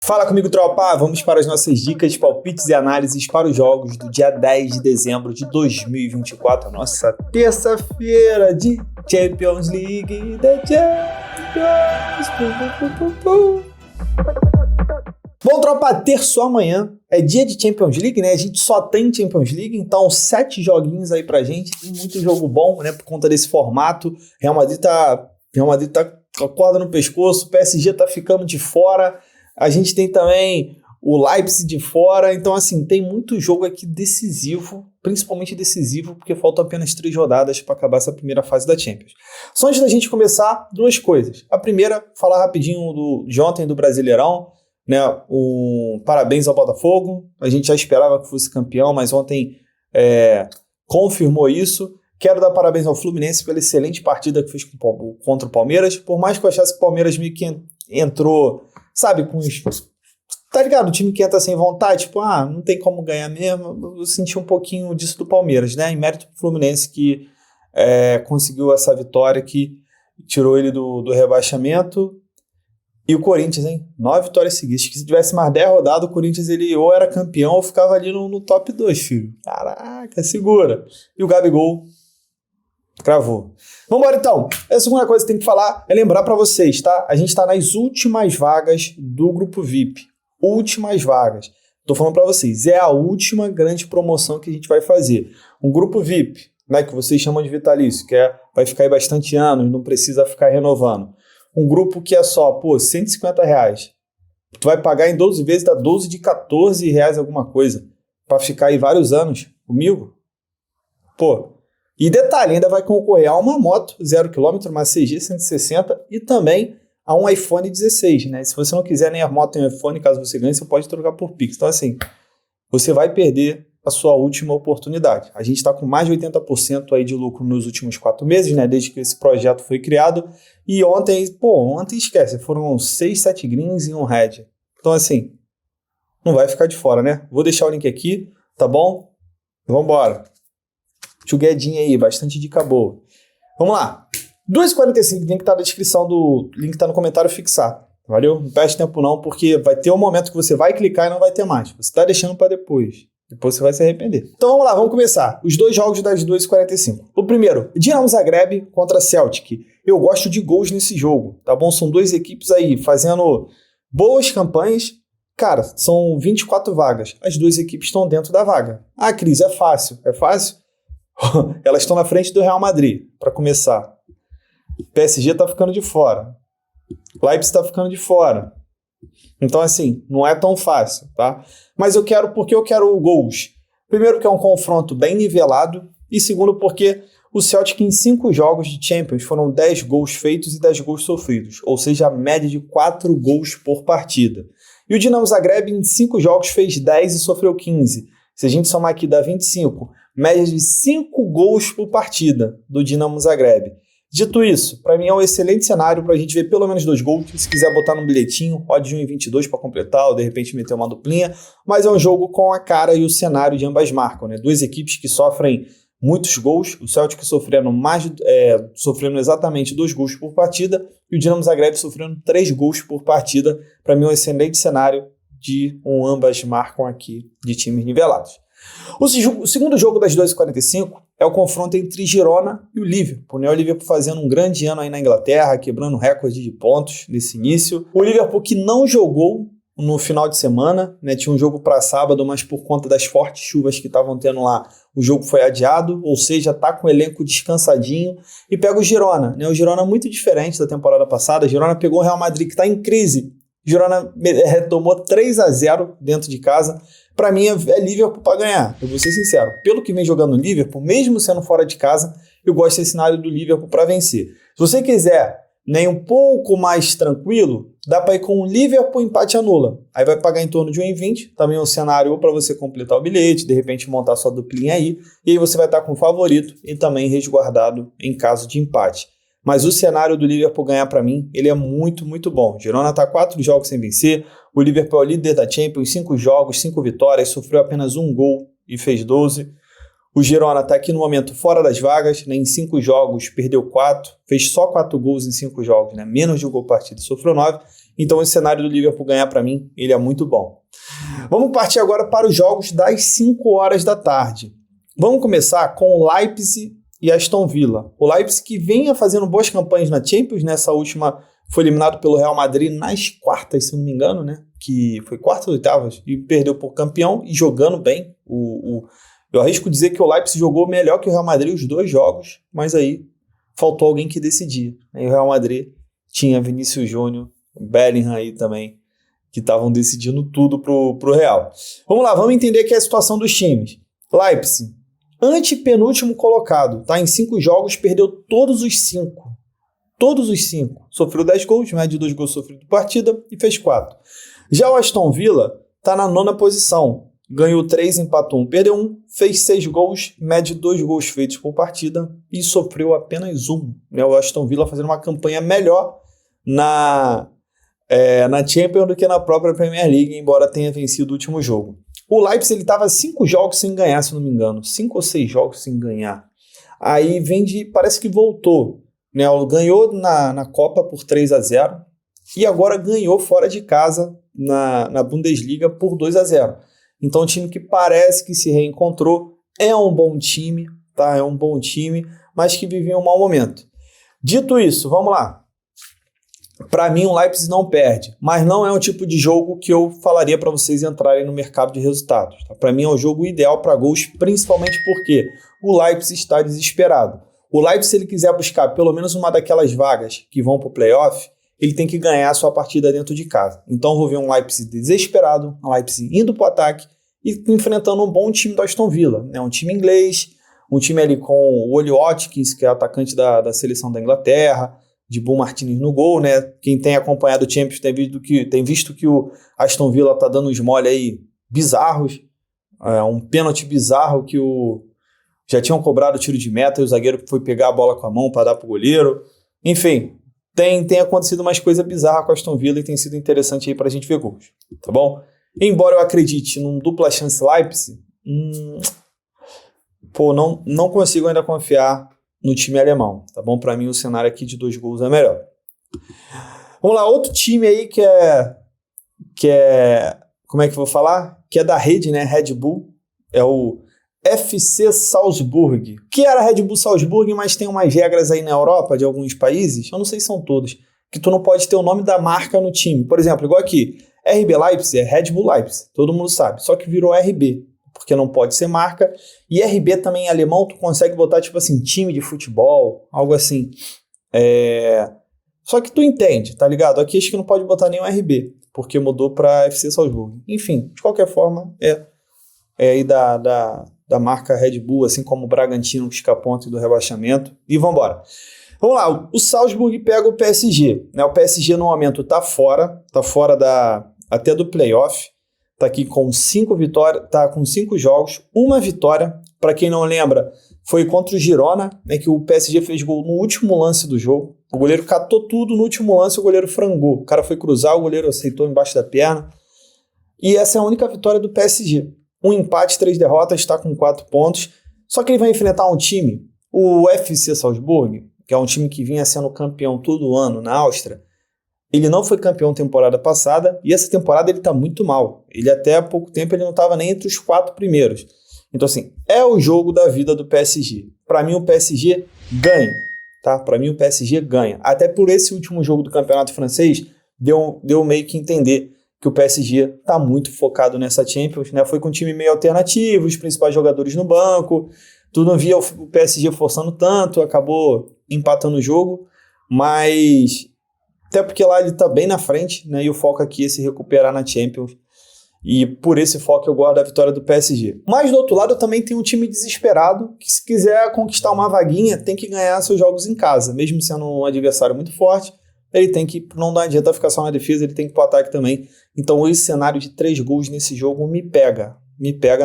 Fala comigo, tropa! Vamos para as nossas dicas, palpites e análises para os jogos do dia 10 de dezembro de 2024, nossa terça-feira de Champions League, The Champions! Bom, tropa, terça amanhã é dia de Champions League, né? A gente só tem Champions League, então 7 joguinhos aí pra gente, e muito jogo bom, né? Por conta desse formato. Real Madrid tá com a corda no pescoço, o PSG tá ficando de fora. A gente tem também o Leipzig de fora, então assim, tem muito jogo aqui decisivo, principalmente decisivo, porque faltam apenas 3 rodadas para acabar essa primeira fase da Champions. Só antes da gente começar, 2 coisas. A primeira, falar rapidinho de ontem do Brasileirão, né? Parabéns ao Botafogo, a gente já esperava que fosse campeão, mas ontem confirmou isso. Quero dar parabéns ao Fluminense pela excelente partida que fez contra o Palmeiras, por mais que eu achasse que o Palmeiras meio que entrou, sabe, com os... Tá ligado? O time que entra sem vontade, tipo, não tem como ganhar mesmo. Eu senti um pouquinho disso do Palmeiras, né? Em mérito do Fluminense que conseguiu essa vitória que tirou ele do rebaixamento. E o Corinthians, hein? 9 vitórias seguidas. Que se tivesse mais 10 rodadas, o Corinthians ele ou era campeão ou ficava ali no top 2, filho. Caraca, segura. E o Gabigol cravou. Vambora então. A segunda coisa que tem que falar é lembrar pra vocês, tá? A gente tá nas últimas vagas do grupo VIP. Últimas vagas. Tô falando pra vocês, é a última grande promoção que a gente vai fazer. Um grupo VIP, né, que vocês chamam de vitalício, que vai ficar aí bastante anos, não precisa ficar renovando. Um grupo que é só, R$150. Tu vai pagar em 12 vezes, dá 12 de R$14 alguma coisa. Pra ficar aí vários anos comigo. E detalhe, ainda vai concorrer a uma moto 0 km, uma CG 160 e também a um iPhone 16, né? Se você não quiser nem a moto nem o iPhone, caso você ganhe, você pode trocar por Pix. Então assim, você vai perder a sua última oportunidade. A gente está com mais de 80% aí de lucro nos últimos 4 meses, né? Desde que esse projeto foi criado. E ontem esquece, foram 6, 7 greens e um red. Então assim, não vai ficar de fora, né? Vou deixar o link aqui, tá bom? Vambora. Chuguedinha aí, bastante dica boa. Vamos lá. 2h45, link tá na descrição link tá no comentário fixar. Valeu? Não perde tempo não, porque vai ter um momento que você vai clicar e não vai ter mais. Você tá deixando para depois. Depois você vai se arrepender. Então vamos lá, vamos começar. Os 2 jogos das 2h45. O primeiro, Dinamo Zagreb contra Celtic. Eu gosto de gols nesse jogo, tá bom? São 2 equipes aí fazendo boas campanhas. Cara, são 24 vagas. As 2 equipes estão dentro da vaga. Cris, é fácil. É fácil? Elas estão na frente do Real Madrid, para começar. PSG tá ficando de fora. Leipzig tá ficando de fora. Então, assim, não é tão fácil, tá? Mas porque eu quero gols. Primeiro, que é um confronto bem nivelado. E segundo, porque o Celtic em 5 jogos de Champions foram 10 gols feitos e 10 gols sofridos. Ou seja, a média de 4 gols por partida. E o Dinamo Zagreb em 5 jogos fez 10 e sofreu 15. Se a gente somar aqui, dá 25. Média de 5 gols por partida do Dinamo Zagreb. Dito isso, para mim é um excelente cenário para a gente ver pelo menos 2 gols. Se quiser botar no bilhetinho, odd de 1,22 para completar ou de repente meter uma duplinha. Mas é um jogo com a cara e o cenário de ambas marcam, né? 2 equipes que sofrem muitos gols. O Celtic sofrendo exatamente 2 gols por partida e o Dinamo Zagreb sofrendo 3 gols por partida. Para mim é um excelente cenário de ambas marcam aqui de times nivelados. O segundo jogo das 2h45 é o confronto entre Girona e o Liverpool, né? O Liverpool fazendo um grande ano aí na Inglaterra, quebrando recorde de pontos nesse início. O Liverpool que não jogou no final de semana, né? Tinha um jogo para sábado, mas por conta das fortes chuvas que estavam tendo lá, o jogo foi adiado, ou seja, tá com o elenco descansadinho. E pega o Girona, né? O Girona muito diferente da temporada passada. O Girona pegou o Real Madrid que está em crise. O Girona retomou 3-0 dentro de casa. Para mim é Liverpool para ganhar, eu vou ser sincero. Pelo que vem jogando o Liverpool, mesmo sendo fora de casa, eu gosto desse cenário do Liverpool para vencer. Se você quiser nem um pouco mais tranquilo, dá para ir com o Liverpool empate anula. Aí vai pagar em torno de 1,20, também é um cenário para você completar o bilhete, de repente montar sua duplinha aí, e aí você vai estar com o favorito e também resguardado em caso de empate. Mas o cenário do Liverpool ganhar para mim, ele é muito, muito bom. Girona está 4 jogos sem vencer, o Liverpool é o líder da Champions, 5 jogos, 5 vitórias, sofreu apenas 1 gol e fez 12. O Girona está aqui no momento fora das vagas, né? Em 5 jogos perdeu 4, fez só 4 gols em 5 jogos, né? Menos de um gol por partida, sofreu 9. Então esse cenário do Liverpool ganhar para mim, ele é muito bom. Vamos partir agora para os jogos das 5 horas da tarde. Vamos começar com o Leipzig e Aston Villa. O Leipzig que vinha fazendo boas campanhas na Champions, nessa última foi eliminado pelo Real Madrid nas quartas, se não me engano, né? Que foi quartas ou oitavas, e perdeu por campeão e jogando bem. Eu arrisco dizer que o Leipzig jogou melhor que o Real Madrid os 2 jogos, mas aí faltou alguém que decidia. E o Real Madrid tinha Vinícius Júnior, Bellingham aí também, que estavam decidindo tudo pro Real. Vamos lá, vamos entender aqui a situação dos times. Leipzig, antepenúltimo colocado, tá? Em 5 jogos, perdeu todos os 5. Todos os 5. Sofreu 10 gols, média de 2 gols sofridos por partida e fez 4. Já o Aston Villa tá na 9ª posição. Ganhou 3, empatou 1, perdeu 1, fez 6 gols, média de 2 gols feitos por partida e sofreu apenas 1. Né? O Aston Villa fazendo uma campanha melhor na Champions do que na própria Premier League, embora tenha vencido o último jogo. O Leipzig estava 5 jogos sem ganhar, se não me engano. 5 ou 6 jogos sem ganhar. Aí parece que voltou. Né? Ganhou na Copa por 3-0 e agora ganhou fora de casa na Bundesliga por 2-0. Então, um time que parece que se reencontrou, é um bom time, tá? É um bom time, mas que vivia um mau momento. Dito isso, vamos lá. Para mim, o Leipzig não perde, mas não é um tipo de jogo que eu falaria para vocês entrarem no mercado de resultados. Tá? Para mim, é um jogo ideal para gols, principalmente porque o Leipzig está desesperado. O Leipzig, se ele quiser buscar pelo menos uma daquelas vagas que vão para o playoff, ele tem que ganhar a sua partida dentro de casa. Então, eu vou ver um Leipzig desesperado, um Leipzig indo para o ataque e enfrentando um bom time do Aston Villa. Né? Um time inglês, um time ali com o Oli Watkins, que é atacante da seleção da Inglaterra, de Bull Martinez no gol, né? Quem tem acompanhado o Champions tem visto que o Aston Villa tá dando uns mole aí bizarros, um pênalti bizarro que já tinham cobrado o tiro de meta e o zagueiro foi pegar a bola com a mão para dar pro goleiro. Enfim, tem acontecido umas coisas bizarras com o Aston Villa e tem sido interessante aí pra gente ver gols, tá bom? Embora eu acredite num dupla chance Leipzig, não consigo ainda confiar no time alemão, tá bom? Para mim o cenário aqui de 2 gols é melhor. Vamos lá, outro time aí que é como é que eu vou falar? Que é da rede, né? Red Bull, é o FC Salzburg, que era Red Bull Salzburg, mas tem umas regras aí na Europa, de alguns países, eu não sei se são todos, que tu não pode ter o nome da marca no time. Por exemplo, igual aqui, RB Leipzig é Red Bull Leipzig, todo mundo sabe, só que virou RB, porque não pode ser marca, e RB também em alemão tu consegue botar tipo assim, time de futebol, algo assim, só que tu entende, tá ligado? Aqui acho que não pode botar nenhum RB, porque mudou pra FC Salzburg. Enfim, de qualquer forma, é aí da marca Red Bull, assim como o Bragantino que escapou ontem do rebaixamento, e vambora. Vamos lá, o Salzburg pega o PSG, né? O PSG no momento tá fora até do playoff, tá aqui com 5 vitórias, tá com 5 jogos, 1 vitória, para quem não lembra, foi contra o Girona, né, que o PSG fez gol no último lance do jogo, o goleiro catou tudo no último lance, o goleiro frangou, o cara foi cruzar, o goleiro aceitou embaixo da perna, e essa é a única vitória do PSG, 1 empate, 3 derrotas, está com 4 pontos, só que ele vai enfrentar um time, o FC Salzburg, que é um time que vinha sendo campeão todo ano na Áustria. Ele não foi campeão temporada passada e essa temporada ele tá muito mal. Ele até há pouco tempo ele não estava nem entre os 4 primeiros. Então assim, é o jogo da vida do PSG. Para mim o PSG ganha, tá? Para mim o PSG ganha. Até por esse último jogo do campeonato francês, deu meio que entender que o PSG tá muito focado nessa Champions, né? Foi com um time meio alternativo, os principais jogadores no banco. Tu não via o PSG forçando tanto, acabou empatando o jogo, mas até porque lá ele tá bem na frente, né? E o foco aqui é se recuperar na Champions. E por esse foco eu gosto da vitória do PSG. Mas do outro lado também tem um time desesperado que se quiser conquistar uma vaguinha tem que ganhar seus jogos em casa. Mesmo sendo um adversário muito forte, ele tem que, não dá adianta ficar só na defesa, ele tem que ir pro ataque também. Então esse cenário de 3 gols nesse jogo me pega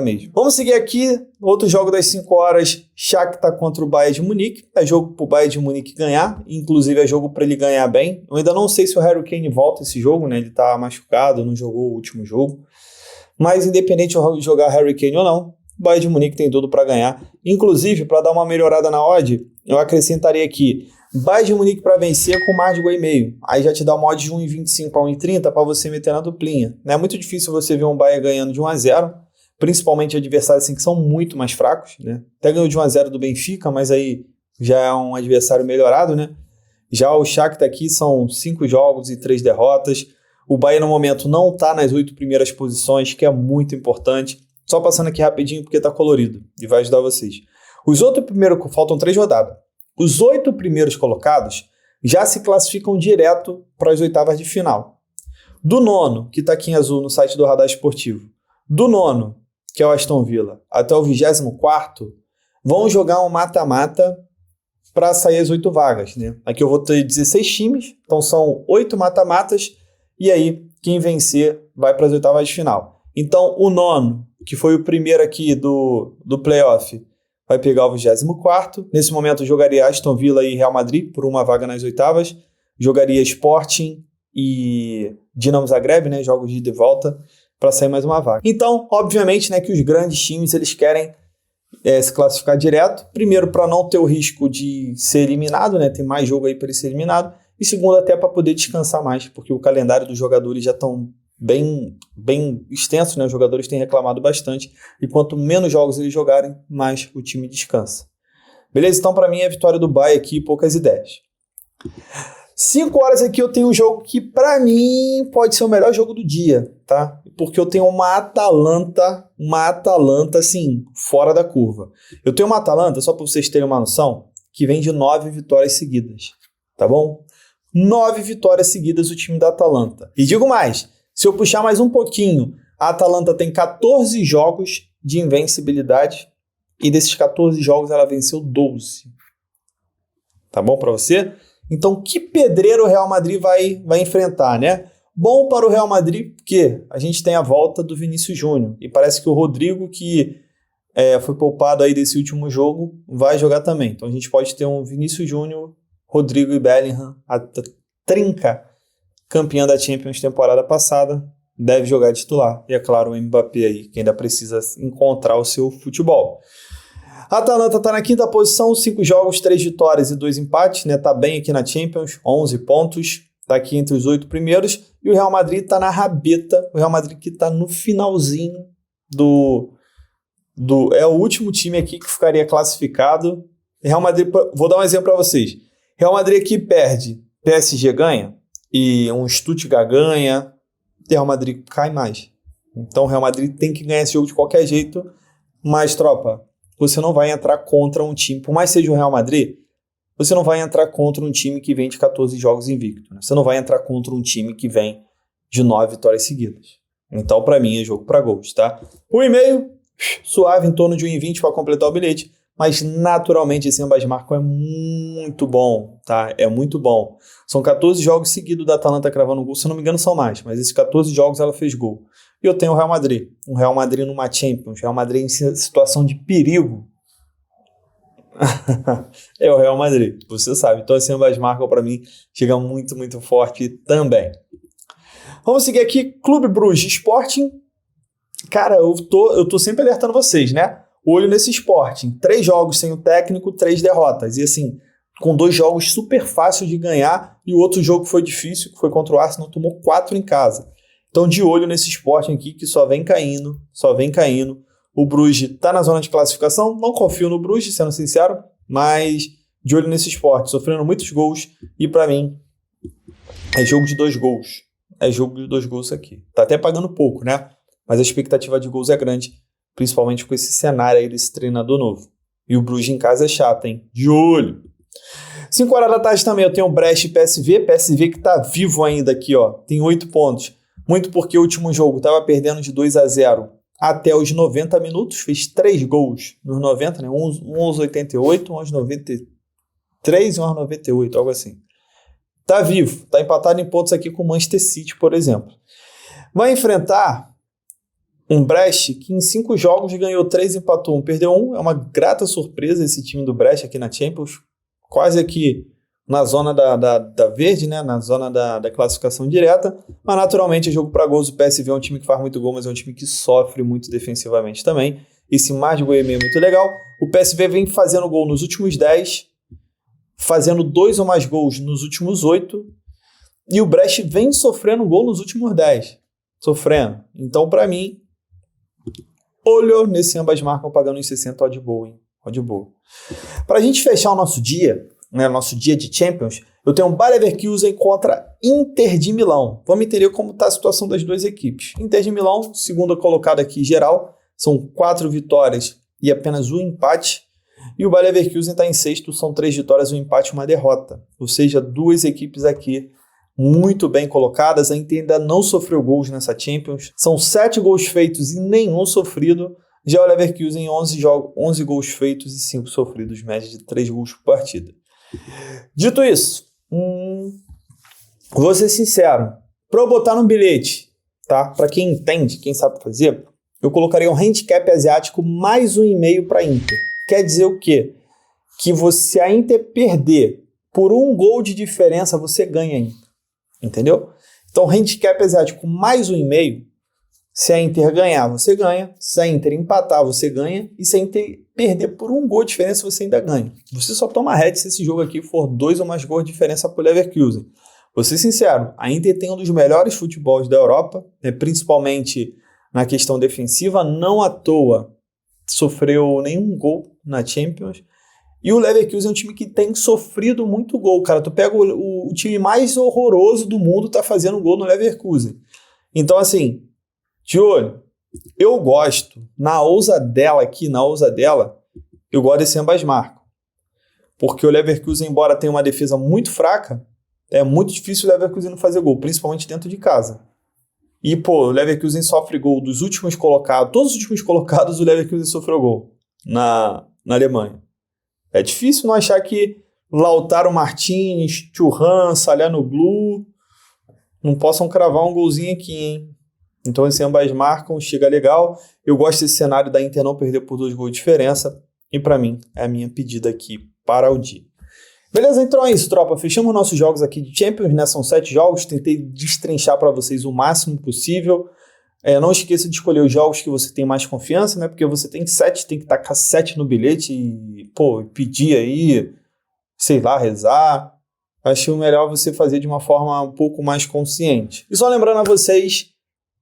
mesmo. Vamos seguir aqui, outro jogo das 5 horas, Shakhtar contra o Bayern de Munique. É jogo pro Bayern de Munique ganhar, inclusive é jogo para ele ganhar bem. Eu ainda não sei se o Harry Kane volta esse jogo, né? Ele tá machucado, não jogou o último jogo. Mas independente de jogar Harry Kane ou não, o Bayern de Munique tem tudo para ganhar. Inclusive, para dar uma melhorada na odd, eu acrescentaria aqui Bayern de Munique para vencer com mais de gol e meio. Aí já te dá uma odd de 1,25 a 1,30 para você meter na duplinha. Não é muito difícil você ver um Bayern ganhando de 1-0, principalmente adversários assim, que são muito mais fracos, né? Até ganhou de 1-0 do Benfica, mas aí já é um adversário melhorado, né? Já o Shakhtar aqui são 5 jogos e 3 derrotas. O Bayern no momento não está nas 8 primeiras posições, que é muito importante. Só passando aqui rapidinho porque está colorido e vai ajudar vocês. Os outros primeiros, faltam 3 rodadas. Os 8 primeiros colocados já se classificam direto para as oitavas de final. Do nono, que está aqui em azul no site do Radar Esportivo, do nono, que é o Aston Villa, até o 24º, vão jogar um mata-mata para sair as 8 vagas, né? Aqui eu vou ter 16 times, então são 8 mata-matas, e aí quem vencer vai para as oitavas de final. Então o nono, que foi o primeiro aqui do playoff, vai pegar o 24º. Nesse momento jogaria Aston Villa e Real Madrid por uma vaga nas oitavas. Jogaria Sporting e Dinamo Zagreb, né, jogos de ida e volta, para sair mais uma vaga. Então, obviamente, né, que os grandes times eles querem se classificar direto. Primeiro, para não ter o risco de ser eliminado, né, tem mais jogo aí para ele ser eliminado. E segundo, até para poder descansar mais, porque o calendário dos jogadores já estão bem extenso, né? Os jogadores têm reclamado bastante, e quanto menos jogos eles jogarem, mais o time descansa. Beleza? Então, para mim, é a vitória do Bayern aqui, poucas ideias. 5 horas aqui eu tenho um jogo que, para mim, pode ser o melhor jogo do dia, tá? Porque eu tenho uma Atalanta, assim, fora da curva. Eu tenho uma Atalanta, só para vocês terem uma noção, que vem de 9 vitórias seguidas, tá bom? 9 vitórias seguidas o time da Atalanta. E digo mais, se eu puxar mais um pouquinho, a Atalanta tem 14 jogos de invencibilidade e desses 14 jogos ela venceu 12. Tá bom para você? Então, que pedreiro o Real Madrid vai enfrentar, né? Bom para o Real Madrid porque a gente tem a volta do Vinícius Júnior e parece que o Rodrigo, que foi poupado aí desse último jogo, vai jogar também. Então, a gente pode ter um Vinícius Júnior, Rodrigo e Bellingham, a trinca campeã da Champions temporada passada, deve jogar de titular. E é claro, o Mbappé aí, que ainda precisa encontrar o seu futebol. A Atalanta está na 5ª posição, 5 jogos, 3 vitórias e 2 empates, né? Tá bem aqui na Champions, 11 pontos, tá aqui entre os 8 primeiros. E o Real Madrid está na rabeta, o Real Madrid que está no finalzinho é o último time aqui que ficaria classificado. Real Madrid, vou dar um exemplo para vocês. Real Madrid aqui perde, PSG ganha, e um Stuttgart ganha, Real Madrid cai mais. Então o Real Madrid tem que ganhar esse jogo de qualquer jeito, mas, tropa, você não vai entrar contra um time, por mais seja o Real Madrid, você não vai entrar contra um time que vem de 14 jogos invicto, né? Você não vai entrar contra um time que vem de 9 vitórias seguidas. Então, para mim, é jogo para gols, tá? 1,5, suave, em torno de 1,20 para completar o bilhete, mas naturalmente esse ambas marcam é muito bom, tá? É muito bom. São 14 jogos seguidos da Atalanta cravando gol, se eu não me engano são mais, mas esses 14 jogos ela fez gol. E eu tenho o Real Madrid, um Real Madrid numa Champions, Real Madrid em situação de perigo. É o Real Madrid, você sabe. Então esse ambas marcam para mim chega muito, muito forte também. Vamos seguir aqui, Clube Bruges Sporting. Cara, eu tô sempre alertando vocês, né? Olho nesse Sporting. 3 jogos sem o técnico, 3 derrotas. E assim, com 2 jogos super fáceis de ganhar, e o outro jogo foi difícil, que foi contra o Arsenal, tomou 4 em casa. Então, de olho nesse Sporting aqui, que só vem caindo. O Bruges tá na zona de classificação, não confio no Bruges, sendo sincero, mas de olho nesse Sporting, sofrendo muitos gols, e pra mim, é jogo de 2 gols. É jogo de 2 gols aqui. Tá até pagando pouco, né? Mas a expectativa de gols é grande, principalmente com esse cenário aí desse treinador novo. E o Bruges em casa é chato, hein? De olho! 5 horas da tarde também eu tenho o Brest e PSV que tá vivo ainda aqui, ó. Tem 8 pontos. Muito porque o último jogo tava perdendo de 2-0 até os 90 minutos. Fez 3 gols nos 90, né? Um aos 88, um aos 93 e um aos 98, algo assim. Tá vivo, tá empatado em pontos aqui com o Manchester City, por exemplo. Vai enfrentar um Brest que em 5 jogos ganhou 3, empatou 1, perdeu 1. É uma grata surpresa esse time do Brest aqui na Champions. Quase aqui na zona da verde, né? Na zona da classificação direta. Mas naturalmente é jogo para gols. O PSV é um time que faz muito gol, mas é um time que sofre muito defensivamente também. Esse mais de gol é muito legal. O PSV vem fazendo gol nos últimos 10. fazendo 2 ou mais gols nos últimos 8, e o Brest vem sofrendo gol nos últimos 10. Sofrendo. Então, para mim, olho nesse ambas marcam pagando em 60 odd boa, hein? Odd boa. Pra gente fechar o nosso dia, né, nosso dia de Champions, eu tenho um Bayer Leverkusen contra Inter de Milão. Vamos entender como está a situação das duas equipes. Inter de Milão, segunda colocada aqui geral, são 4 vitórias e apenas 1 empate. E o Bayer Leverkusen está em sexto, são 3 vitórias, 1 empate e 1 derrota. Ou seja, 2 equipes aqui muito bem colocadas. A Inter ainda não sofreu gols nessa Champions. São 7 gols feitos e nenhum sofrido. Já o Leverkusen, 11 gols feitos e 5 sofridos, média de 3 gols por partida. Dito isso, vou ser sincero, para eu botar no bilhete, tá? Para quem entende, quem sabe fazer, eu colocaria um handicap asiático mais 1,5 para Inter. Quer dizer o quê? Que se a Inter perder por 1 gol de diferença, você ganha ainda. Entendeu? Então, handicap asiático mais 1,5, se a Inter ganhar, você ganha. Se a Inter empatar, você ganha. E se a Inter perder por 1 gol de diferença, você ainda ganha. Você só toma head se esse jogo aqui for 2 ou mais gols de diferença para o Leverkusen. Vou ser sincero, a Inter tem um dos melhores futebols da Europa, né, principalmente na questão defensiva. Não à toa sofreu nenhum gol na Champions. E o Leverkusen é um time que tem sofrido muito gol, cara. Tu pega o time mais horroroso do mundo, tá fazendo gol no Leverkusen. Então, assim, de olho, eu gosto, na ousadela, eu gosto desse ambas marcam. Porque o Leverkusen, embora tenha uma defesa muito fraca, é muito difícil o Leverkusen não fazer gol, principalmente dentro de casa. E, o Leverkusen sofre gol dos últimos colocados, todos os últimos colocados o Leverkusen sofreu gol na Alemanha. É difícil não achar que Lautaro Martínez, Thuram, Çalhanoğlu não possam cravar um golzinho aqui, hein? Então, esse ambas marcam, chega legal. Eu gosto desse cenário da Inter não perder por 2 gols de diferença. E para mim, é a minha pedida aqui para o dia. Beleza? Então é isso, tropa. Fechamos nossos jogos aqui de Champions, né? São 7 jogos. Tentei destrinchar para vocês o máximo possível. Não esqueça de escolher os jogos que você tem mais confiança, né? Porque você tem 7, tem que tacar 7 no bilhete e, pedir aí, sei lá, rezar. Acho melhor você fazer de uma forma um pouco mais consciente. E só lembrando a vocês,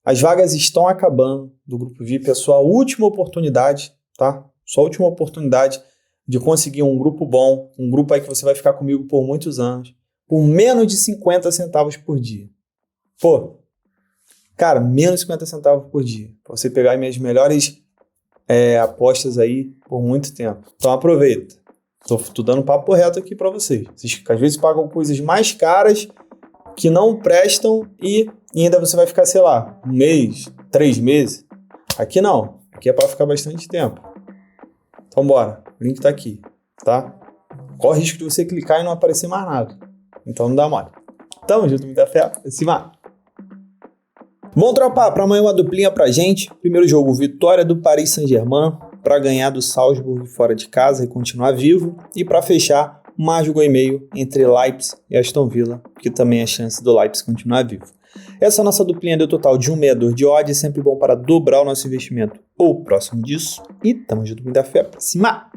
as vagas estão acabando do Grupo VIP, é a sua última oportunidade, tá? Sua última oportunidade de conseguir um grupo bom, um grupo aí que você vai ficar comigo por muitos anos, por menos de 50 centavos por dia. Cara, menos de 50 centavos por dia, pra você pegar minhas melhores apostas aí por muito tempo. Então aproveita. Tô dando papo reto aqui pra vocês. Vocês às vezes pagam coisas mais caras que não prestam e ainda você vai ficar, sei lá, 1 mês, 3 meses. Aqui não. Aqui é para ficar bastante tempo. Então bora. O link tá aqui, tá? Corre o risco de você clicar e não aparecer mais nada. Então não dá mole. Tamo junto, muita fé. Acima. Bom, tropa, para amanhã uma duplinha pra gente. Primeiro jogo, vitória do Paris Saint-Germain para ganhar do Salzburg fora de casa e continuar vivo. E para fechar, mais um gol e meio entre Leipzig e Aston Villa, que também é chance do Leipzig continuar vivo. Essa nossa duplinha deu total de 1,62 de odd, sempre bom para dobrar o nosso investimento ou próximo disso. E tamo junto, muita fé pra cima!